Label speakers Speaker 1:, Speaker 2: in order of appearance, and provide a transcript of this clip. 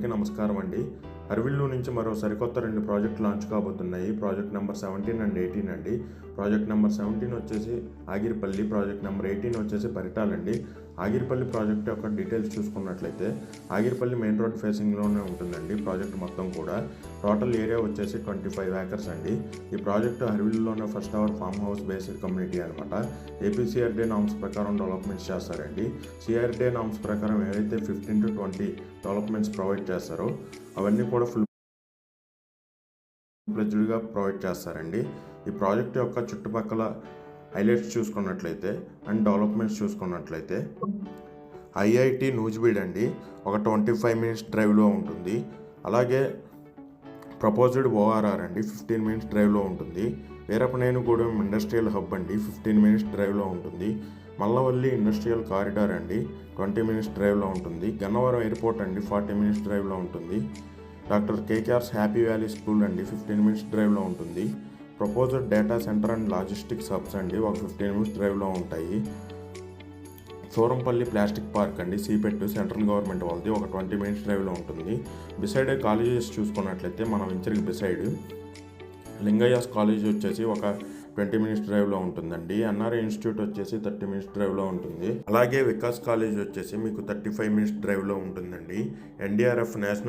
Speaker 1: అందరికీ నమస్కారం అండి. అరవిల్లు నుంచి మరో సరికొత్త 2 ప్రాజెక్టులు లాంచ్ కాబోతున్నాయి. ప్రాజెక్ట్ నెంబర్ 17 అండ్ 18 అండి. ప్రాజెక్ట్ నెంబర్ 17 వచ్చేసి ఆగిరిపల్లి, ప్రాజెక్ట్ నెంబర్ 18 వచ్చేసి పరిటాలండి. ఆగిరిపల్లి ప్రాజెక్ట్ యొక్క డీటెయిల్స్ చూసుకున్నట్లయితే ఆగిరిపల్లి మెయిన్ రోడ్ ఫేసింగ్లోనే ఉంటుందండి ప్రాజెక్ట్ మొత్తం కూడా. టోటల్ ఏరియా వచ్చేసి 25 ఏకర్స్ అండి. ఈ ప్రాజెక్టు అరవిల్లులోనే first our farm house based community అనమాట. ఏపీసీఆర్డీ నామ్స్ ప్రకారం డెవలప్మెంట్స్ చేస్తారండి. సిఆర్డీ నామ్స్ ప్రకారం ఏవైతే 15 to 20 డెవలప్మెంట్స్ ప్రొవైడ్ చేస్తారో అవన్నీ కూడా ఫుల్ ఫ్లెడ్జ్డ్గా ప్రొవైడ్ చేస్తారండి. ఈ ప్రాజెక్ట్ యొక్క చుట్టుపక్కల హైలైట్స్ చూసుకున్నట్లయితే అండ్ డెవలప్మెంట్స్ చూసుకున్నట్లయితే ఐఐటి నూజివీడ్ అండి, ఒక 25 minutes డ్రైవ్లో ఉంటుంది. అలాగే ప్రపోజ్డ్ ఓఆర్ఆర్ అండి, 15 minutes డ్రైవ్లో ఉంటుంది. వీరపనేనిగూడెం ఇండస్ట్రియల్ హబ్ అండి, 15 minutes డ్రైవ్లో ఉంటుంది. మల్లవల్లి ఇండస్ట్రియల్ కారిడార్ అండి, 20 minutes డ్రైవ్లో ఉంటుంది. గన్నవరం ఎయిర్పోర్ట్ అండి, 40 minutes డ్రైవ్లో ఉంటుంది. Doctor KKR's Happy Valley School అండి, 15 minutes డ్రైవ్లో ఉంటుంది. Proposed data centre and logistics hubs అండి, ఒక 15 minutes డ్రైవ్లో ఉంటాయి. సూరంపల్లి ప్లాస్టిక్ పార్క్ అండి, సిపెట్ సెంట్రల్ గవర్నమెంట్ వాళ్ళది, ఒక 20 minutes డ్రైవ్లో ఉంటుంది. బిసైడ్ కాలేజెస్ చూసుకున్నట్లయితే మన వెంచర్కి బిసైడ్ లింగయ్యాస్ కాలేజ్ వచ్చేసి ఒక 20 minutes డ్రైవ్లో ఉంటుందండి. ఎన్ఆర్ఐ ఇన్స్టిట్యూట్ వచ్చేసి 30 minutes డ్రైవ్లో ఉంటుంది. అలాగే వికాస్ కాలేజ్ వచ్చేసి మీకు 35 minutes డ్రైవ్లో ఉంటుందండి. NDRF national